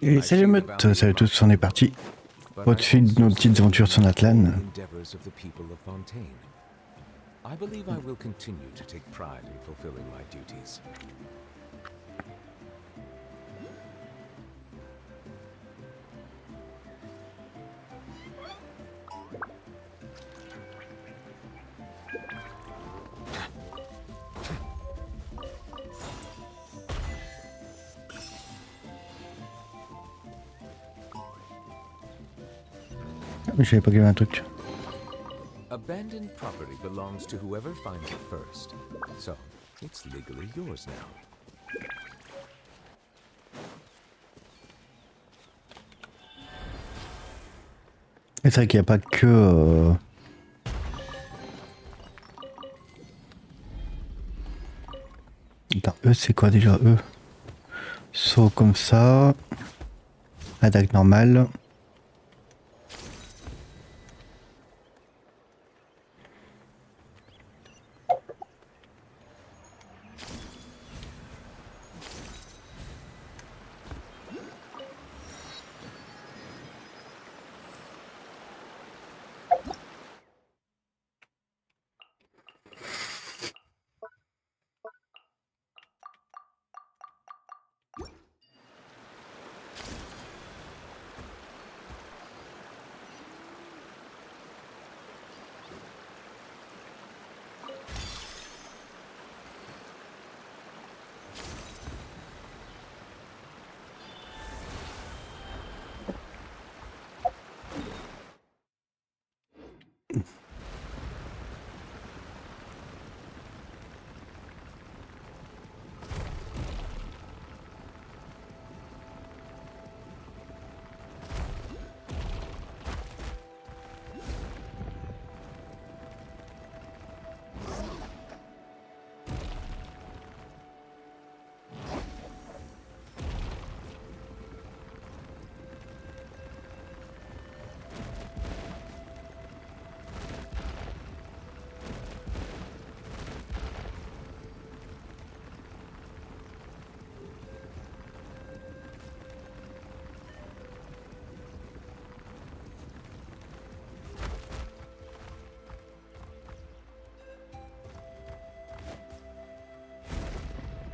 Et salut meute, salut à tous, on est parti au-dessus de nos petites aventures sur Natlan. I believe I will continue to take pride in fulfilling my duties. Ah, mais je savais pas qu'il y avait un truc. Abandoned property belongs to whoever finds it first. So, it's legally yours now. Et c'est vrai qu'il n'y a pas que... Attends, eux c'est quoi déjà eux? Saut comme ça. Attaque normale.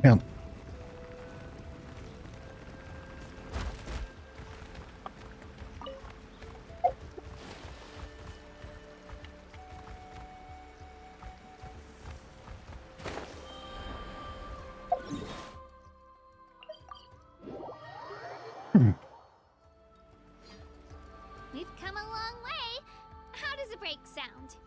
Merde. We've come a long way. How does a break sound?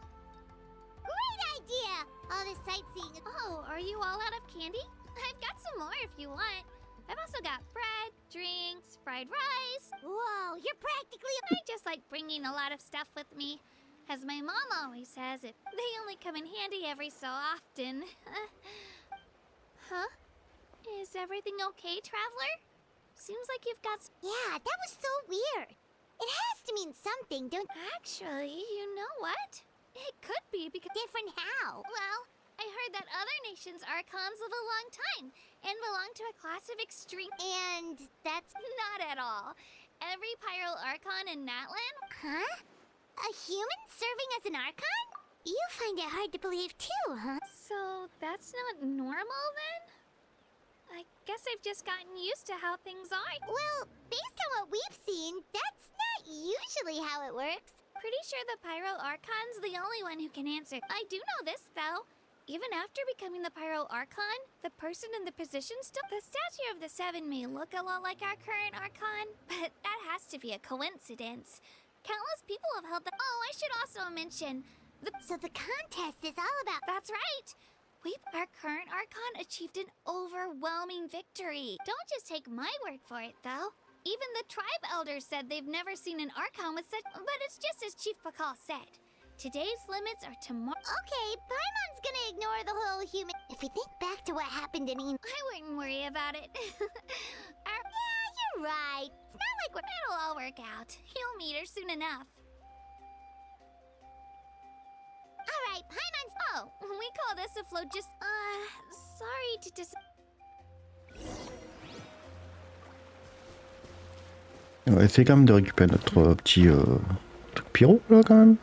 Great idea! All this sightseeing. Oh, are you all out of candy? I've got some more if you want. I've also got bread, drinks, fried rice. Whoa, you're practically... I just like bringing a lot of stuff with me. As my mom always says, they only come in handy every so often. Huh? Is everything okay, traveler? Seems like you've got... Yeah, that was so weird. It has to mean something, don't... Actually, you know what? It could be because... Different how? Well, I heard that other nations' archons live a long time and belong to a class of extreme... And that's... Not at all. Every pyro archon in Natlan... Huh? A human serving as an archon? You find it hard to believe too, huh? So that's not normal then? I guess I've just gotten used to how things are. Well, based on what we've seen, that's not usually how it works. Pretty sure the Pyro Archon's the only one who can answer. I do know this, though. Even after becoming the Pyro Archon, the person in the position still... The statue of the Seven may look a lot like our current Archon, but that has to be a coincidence. Countless people have held the... Oh, I should also mention... So the contest is all about... That's right! Our current Archon achieved an overwhelming victory. Don't just take my word for it, though. Even the tribe elders said they've never seen an Archon with such... But it's just as Chief Pakal said. Today's limits are tomorrow... Okay, Paimon's gonna ignore the whole human... If we think back to what happened in... I wouldn't worry about it. Yeah, you're right. It's not like we're... It'll all work out. You'll meet her soon enough. Alright, Paimon's... Oh, we call this a flow just... sorry to On va essayer quand même de récupérer notre petit truc pyro là quand même.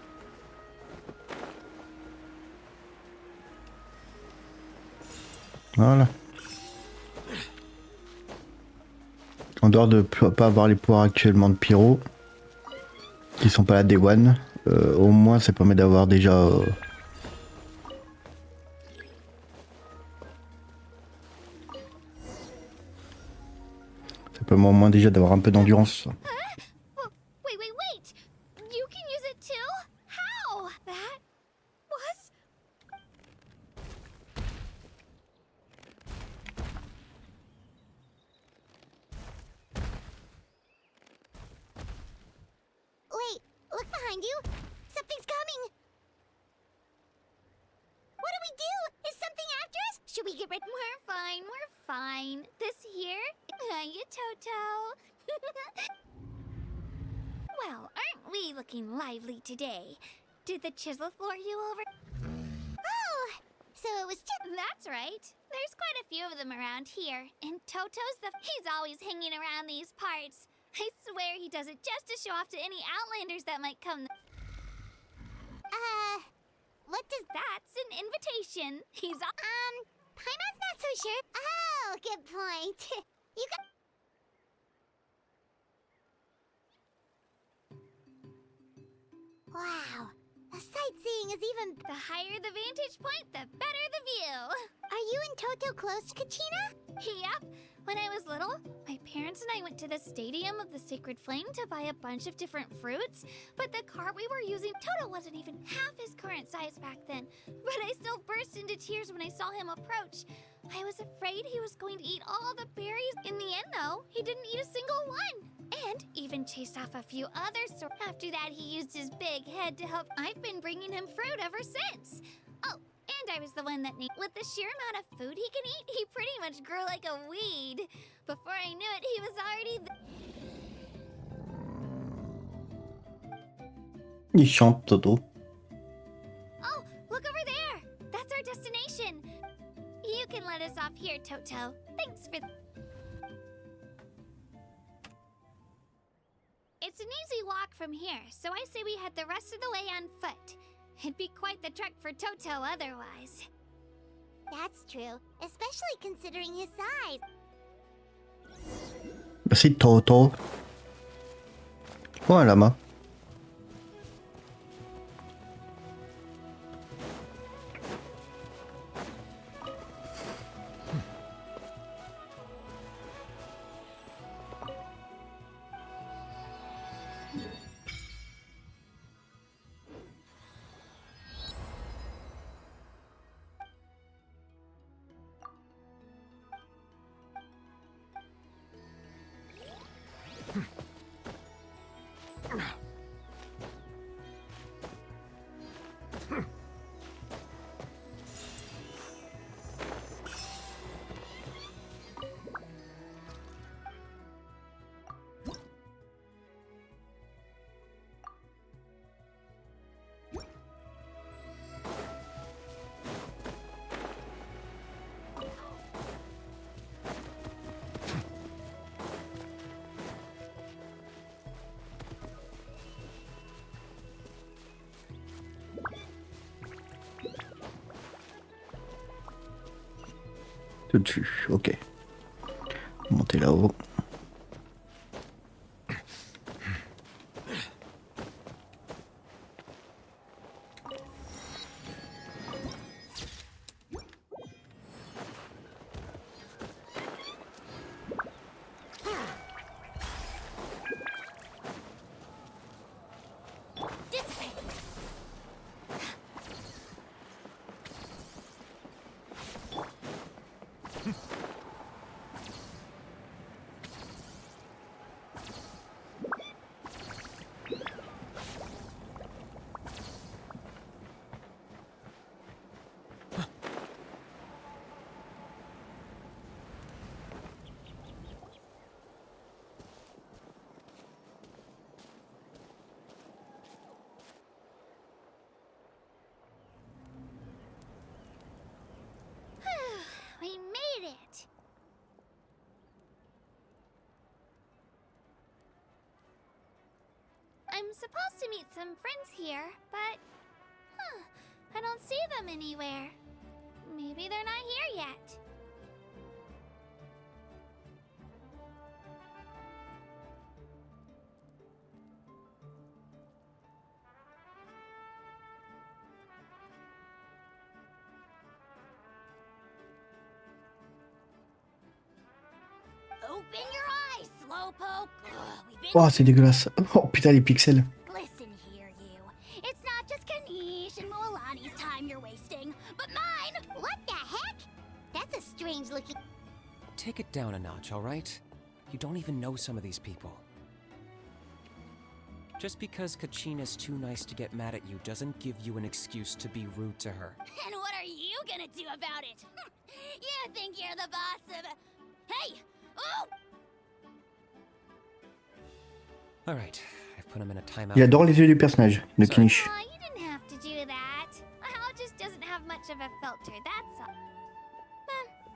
Voilà. En dehors de pas avoir les pouvoirs actuellement de pyro, qui sont pas la Day One, au moins ça permet d'avoir déjà... ça permet au moins déjà d'avoir un peu d'endurance. Wait. You can use it too? How? That was... Wait, look behind you. Something's coming. What do we do? Is something after us? Should we get rid? We're fine. This here? You Toto. Well, aren't we looking lively today? Did the chisel floor you over? Oh, so it was just... That's right. There's quite a few of them around here. And Toto's he's always hanging around these parts. I swear he does it just to show off to any Outlanders that might come. What does... That's an invitation. He's... Paimon's not so sure. Oh, good point. You can... Wow, the sightseeing is even... The higher the vantage point, the better the view. Are you and Toto close, Kachina? Yep. When I was little, my parents and I went to the Stadium of the Sacred Flame to buy a bunch of different fruits, but the cart we were using, Toto wasn't even half his current size back then, but I still burst into tears when I saw him approach. I was afraid he was going to eat all the berries. In the end, though, he didn't eat a single one. And even chased off a few others. So after that, he used his big head to help. I've been bringing him fruit ever since. Oh, and I was the one that named. With the sheer amount of food he can eat, he pretty much grew like a weed. Before I knew it, he was already... Il chante Toto. Oh, look over there. That's our destination. You can let us off here, Toto. Thanks for... It's an easy walk from here, so I say we head the rest of the way on foot. It'd be quite the trek for Toto otherwise. That's true, especially considering his size. Merci Toto. Oh un lama. Tout dessus, ok. Monter là-haut. supposed to meet some friends here, but I don't see them anywhere. Maybe they're not here yet. Open your eyes, Slowpoke. Oh, c'est dégueulasse. Oh putain, les pixels. Listen here, you. It's not just Kanish and Moalani's time you're wasting, but mine. What the heck? That's a strange looking. Take it down a notch, alright? You don't even know some of these people. Just because Kachina's too nice to get mad at you doesn't give you an excuse to be rude to her. And what are you gonna do about it? You think you're the boss of... Hey! Oh! Alright, I've put him in a timeout. Il adore les yeux du personnage, de Knish. Aw, you didn't have to do that. Hal just doesn't have much of a filter, that's all.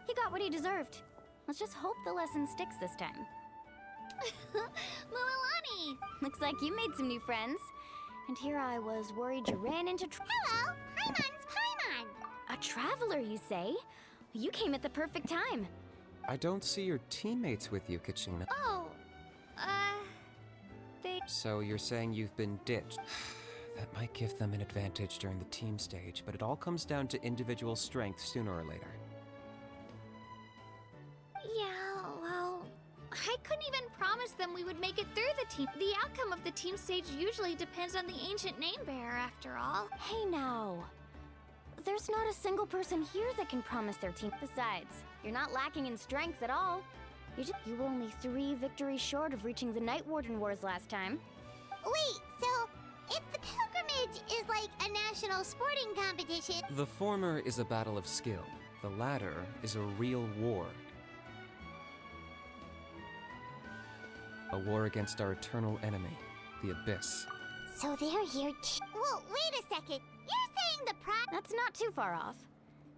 He got what he deserved. Let's just hope the lesson sticks this time. Moalani! Looks like you made some new friends. And here I was worried you ran into Hello! Paimon's Paimon! a traveler, you say? You came at the perfect time. I don't see your teammates with you, Kachina. Oh, they... So you're saying you've been ditched? That might give them an advantage during the team stage, but it all comes down to individual strength sooner or later. Yeah, well... I couldn't even promise them we would make it through the team. The outcome of the team stage usually depends on the ancient name bearer, after all. Hey now. There's not a single person here that can promise their team. Besides, you're not lacking in strength at all. You were only 3 victories short of reaching the Night Warden Wars last time. Wait, so if the pilgrimage is like a national sporting competition... The former is a battle of skill. The latter is a real war. A war against our eternal enemy, the Abyss. So they're here too... Whoa, wait a second. You're saying the prize... That's not too far off.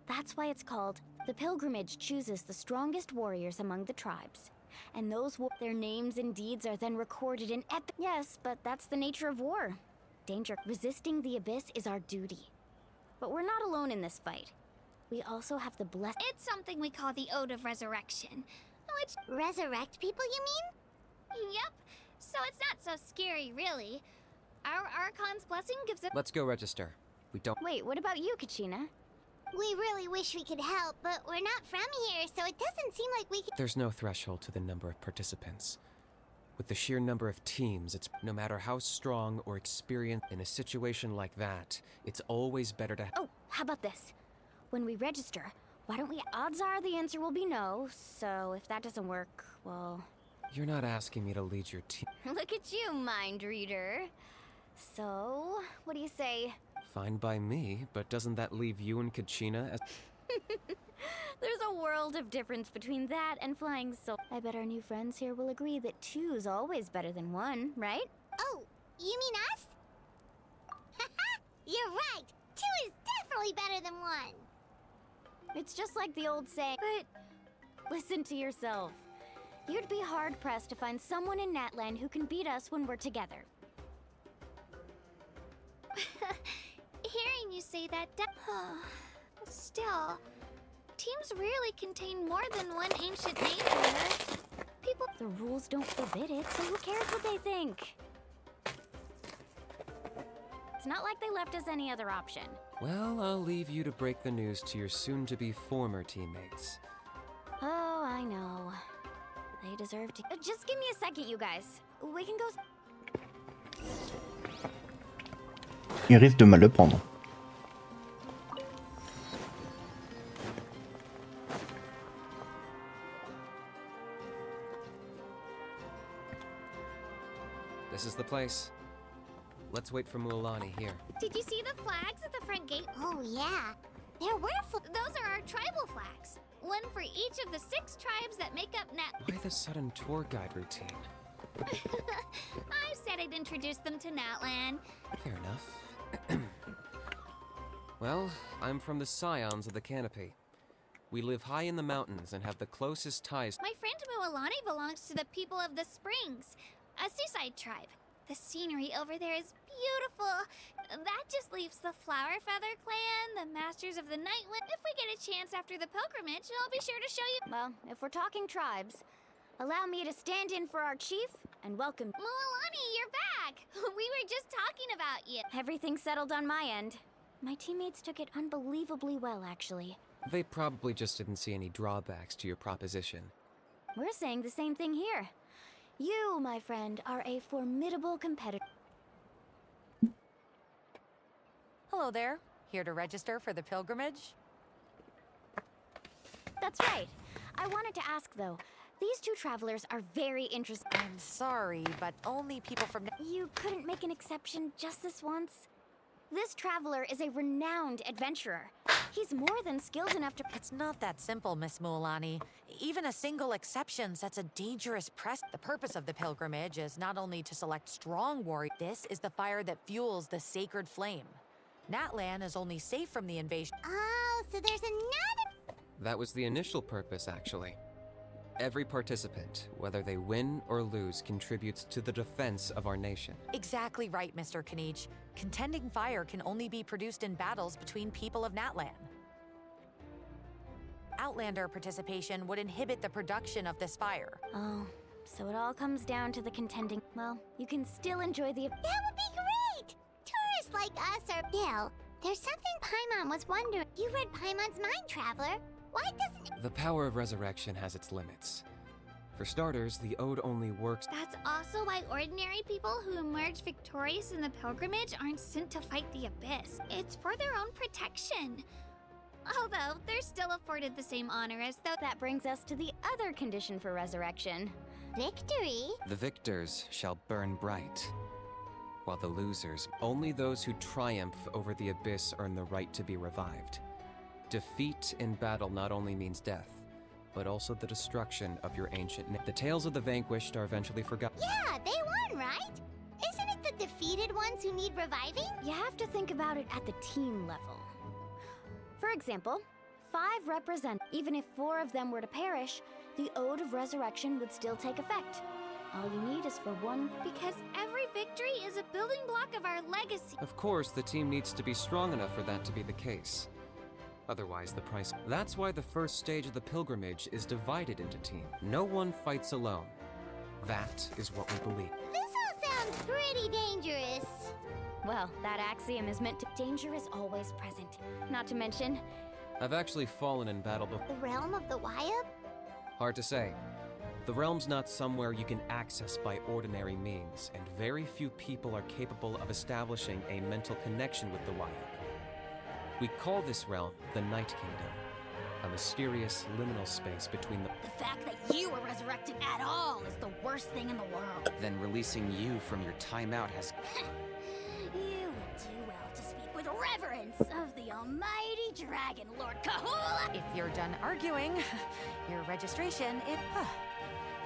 That's why it's called the pilgrimage chooses the strongest warriors among the tribes. And their names and deeds are then recorded in epic... Yes, but that's the nature of war. Danger. Resisting the Abyss is our duty. But we're not alone in this fight. We also have the bless... It's something we call the Ode of Resurrection. Which... Resurrect people, you mean? Yep. So it's not so scary, really. Our Archon's blessing gives it... Let's go register. We don't... Wait, what about you, Kachina? We really wish we could help, but we're not from here, so it doesn't seem like we can... There's no threshold to the number of participants. With the sheer number of teams, it's no matter how strong or experienced in a situation like that, it's always better to... Oh, how about this? When we register, why don't we... Odds are the answer will be no, so if that doesn't work, well... You're not asking me to lead your team. Look at you, mind reader. So, what do you say? Fine by me, but doesn't that leave you and Kachina as... There's a world of difference between that and flying so... I bet our new friends here will agree that 2's always better than 1, right? Oh, you mean us? Haha, you're right. 2 is definitely better than 1. It's just like the old saying, but... Listen to yourself. You'd be hard-pressed to find someone in Natlan who can beat us when we're together. Hearing you say that, still, teams rarely contain more than one ancient name bearer. People... The rules don't forbid it, so who cares what they think? It's not like they left us any other option. Well, I'll leave you to break the news to your soon-to-be former teammates. Oh, I know. They deserve to... Just give me a second, you guys. We can go... Il risque de mal le prendre. This is the place. Let's wait for Mualani here. Did you see the flags at the front gate? Oh, yeah. There were those are our tribal flags. One for each of the 6 tribes that make up Nat... Why the sudden tour guide routine? I said I'd introduce them to Natlan. Fair enough. Well, I'm from the Scions of the Canopy. We live high in the mountains and have the closest ties. My friend Mualani belongs to the people of the Springs, a seaside tribe. The scenery over there is beautiful. That just leaves the Flower Feather Clan, the Masters of the Night Wind. If we get a chance after the pilgrimage, I'll be sure to show you. Well, if we're talking tribes, allow me to stand in for our chief and welcome. Mualani, you're back! We were just talking about you. Everything settled on my end. My teammates took it unbelievably well, actually. They probably just didn't see any drawbacks to your proposition. We're saying the same thing here. You, my friend, are a formidable competitor. Hello there. Here to register for the pilgrimage? That's right. I wanted to ask, though. These two travelers are very interesting. I'm sorry, but only people from... You couldn't make an exception just this once? This traveler is a renowned adventurer. He's more than skilled enough to... It's not that simple, Miss Mualani. Even a single exception sets a dangerous precedent. The purpose of the pilgrimage is not only to select strong warriors. This is the fire that fuels the sacred flame. Natlan is only safe from the invasion. Oh, so there's another... That was the initial purpose, actually. Every participant, whether they win or lose, contributes to the defense of our nation. Exactly right, Mr. Kanich. Contending fire can only be produced in battles between people of Natlan. Outlander participation would inhibit the production of this fire. Oh, so it all comes down to the contending... Well, you can still enjoy the... That would be great! Tourists like us are... Bill, there's something Paimon was wondering. You read Paimon's mind, Traveler. Why doesn't... The power of resurrection has its limits. For starters, the ode only works... That's also why ordinary people who emerge victorious in the pilgrimage aren't sent to fight the abyss. It's for their own protection. Although, they're still afforded the same honor as though... That brings us to the other condition for resurrection. Victory? The victors shall burn bright, while the losers, only those who triumph over the abyss earn the right to be revived. Defeat in battle not only means death, but also the destruction of your ancient name. The tales of the vanquished are eventually forgotten. Yeah, they won, right? Isn't it the defeated ones who need reviving? You have to think about it at the team level. For example, 5 represent. Even if 4 of them were to perish, the Ode of Resurrection would still take effect. All you need is for one... Because every victory is a building block of our legacy. Of course, the team needs to be strong enough for that to be the case. Otherwise, the price... That's why the first stage of the pilgrimage is divided into teams. No one fights alone. That is what we believe. This all sounds pretty dangerous. Well, that axiom is meant to... Danger is always present. Not to mention... I've actually fallen in battle before. The realm of the Wyab? Hard to say. The realm's not somewhere you can access by ordinary means, and very few people are capable of establishing a mental connection with the Wyab. We call this realm the Night Kingdom, a mysterious liminal space between the... The fact that you were resurrected at all is the worst thing in the world. Then releasing you from your timeout has... You would do well to speak with reverence of the almighty Dragon Lord Kahula! If you're done arguing, your registration, it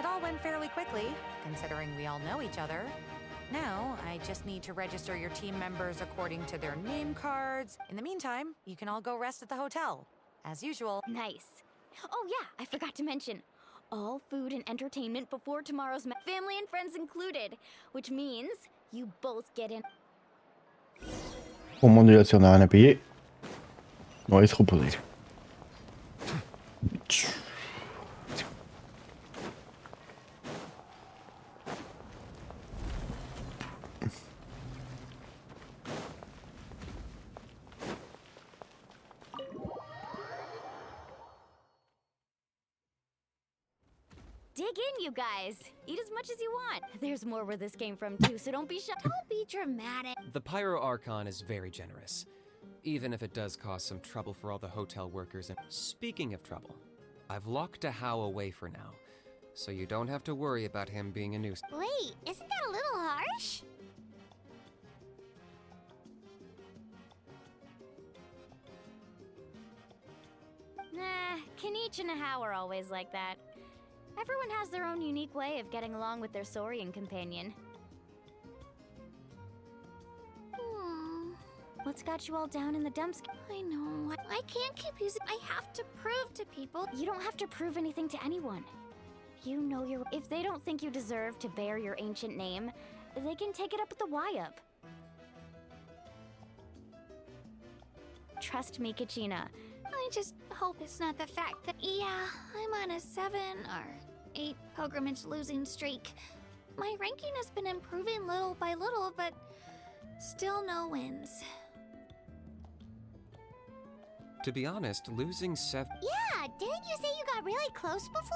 all went fairly quickly, considering we all know each other. Now, I just need to register your team members according to their name cards. In the meantime, you can all go rest at the hotel, as usual. Nice. Oh yeah, I forgot to mention. All food and entertainment before tomorrow's family and friends included, which means you both get in. Oh mon dieu, si on a rien à payer, on va aller se reposer. Dig in, you guys. Eat as much as you want. There's more where this came from, too, so don't be shy. Don't be dramatic. The Pyro Archon is very generous, even if it does cause some trouble for all the hotel workers. And speaking of trouble, I've locked a How away for now, so you don't have to worry about him being a nuisance. Wait, isn't that a little harsh? Nah, Kanich and How are always like that. Everyone has their own unique way of getting along with their Saurian companion. What's got you all down in the dumps? I know. I can't keep using... I have to prove to people... You don't have to prove anything to anyone. You know your... If they don't think you deserve to bear your ancient name, They can take it up with the Y-up. Trust me, Kachina. I just hope it's not the fact that, yeah, I'm on a 7 or 8 pilgrimage losing streak. My ranking has been improving little by little, but still no wins. To be honest, losing 7... Yeah, didn't you say you got really close before?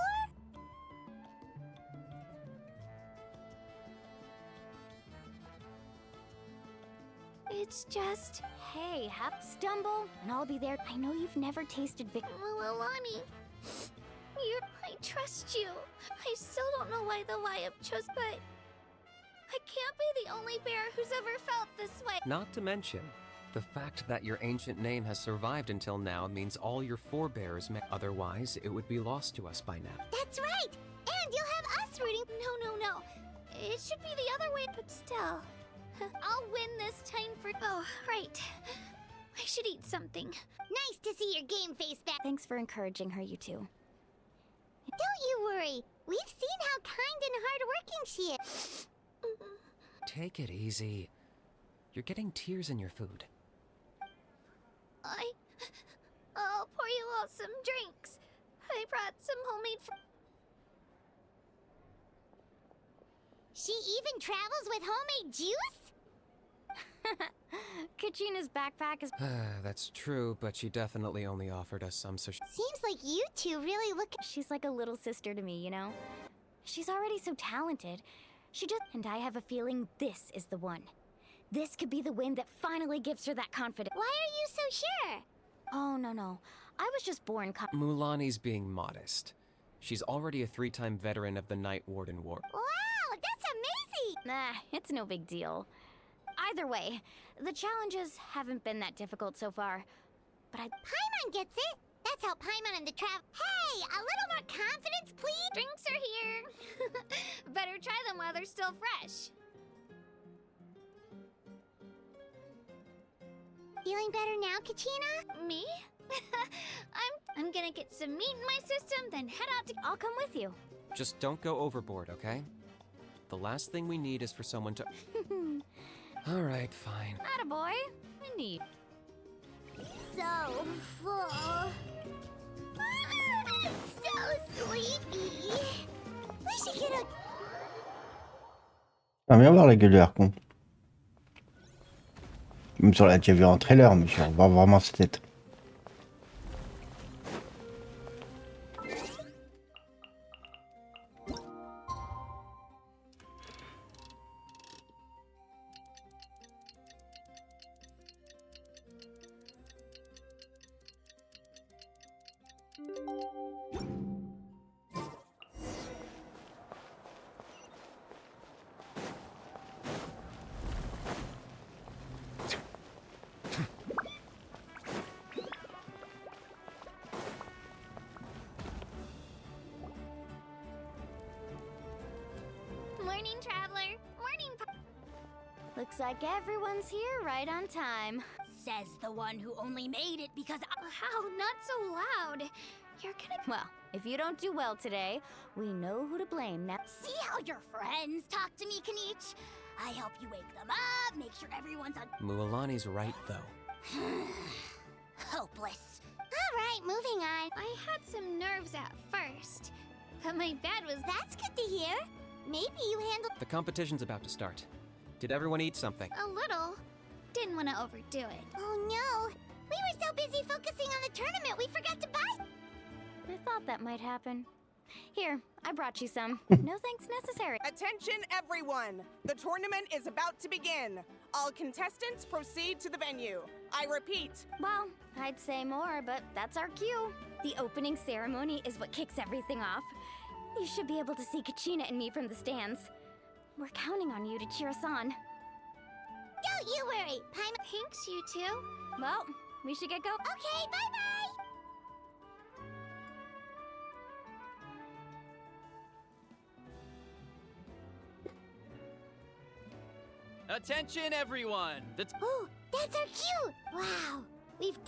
It's just... Hey, stumble, and I'll be there. I know you've never tasted Milani, I trust you. I still don't know why the Y-up chose, but I can't be the only bear who's ever felt this way. Not to mention, the fact that your ancient name has survived until now means all your forebears may... Otherwise, it would be lost to us by now. That's right! And you'll have us rooting... No. It should be the other way, but still. I'll win this time for... Oh, right. I should eat something. Nice to see your game face back. Thanks for encouraging her, you two. Don't you worry. We've seen how kind and hardworking she is. Take it easy. You're getting tears in your food. I'll pour you all some drinks. I brought some homemade... She even travels with homemade juice? Kachina's backpack is... That's true, but she definitely only offered us some, so... Seems like you two really look... She's like a little sister to me, you know? She's already so talented. She just... And I have a feeling this is the one. This could be the win that finally gives her that confidence. Why are you so sure? Oh, no. I was just born Mulani's being modest. She's already a 3-time veteran of the Night Warden War. Wow, that's amazing! Nah, it's no big deal. Either way, the challenges haven't been that difficult so far, but Paimon gets it! That's how Paimon and the Hey, a little more confidence, please! Drinks are here! Better try them while they're still fresh. Feeling better now, Kachina? Me? I'm gonna get some meat in my system, then head out to... I'll come with you. Just don't go overboard, okay? The last thing we need is for someone to... Alright, fine. Attaboy. Neat. So full. So sleepy. We should get a... Ça va bien voir la gueule de Harcon. Même si on l'a déjà vu en trailer, mais on voit vraiment sa tête. Morning, traveler. Morning. Looks like everyone's here right on time. Says the one who only made it because... How? Not so loud. You're gonna... Well, if you don't do well today, we know who to blame now. See how your friends talk to me, Kanich? I help you wake them up, make sure everyone's on... Mulani's right, though. Hopeless. All right, moving on. I had some nerves at first, but my bed was... That's good to hear. Maybe you handled... The competition's about to start. Did everyone eat something? A little. Didn't want to overdo it. Oh no. We were so busy focusing on the tournament, we forgot to buy... I thought that might happen. Here, I brought you some. No thanks necessary. Attention everyone! The tournament is about to begin. All contestants proceed to the venue. I repeat. Well, I'd say more, but that's our cue. The opening ceremony is what kicks everything off. You should be able to see Kachina and me from the stands. We're counting on you to cheer us on. Don't you worry, Paimon. Thanks, you two. Well, we should get going. Okay, bye-bye! Attention, everyone! Oh, that's our cue! Wow, we've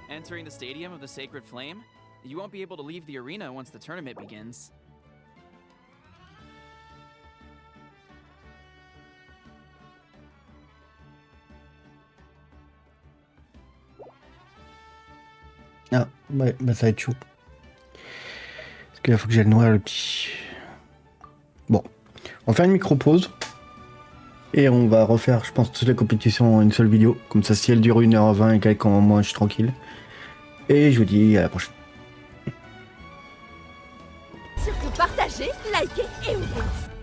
Entering the Stadium of the Sacred Flame, You won't be able to leave the arena once the tournament begins. Ah, ouais, bah ça va être chaud. Parce que là, faut que j'aille nourrir le petit. Bon, on va faire une micro-pause. Et on va refaire, je pense, toutes les compétitions en une seule vidéo. Comme ça, si elle dure 1h20 et quelques en moins, je suis tranquille. Et je vous dis à la prochaine. Surtout partagez, likez et oubliez.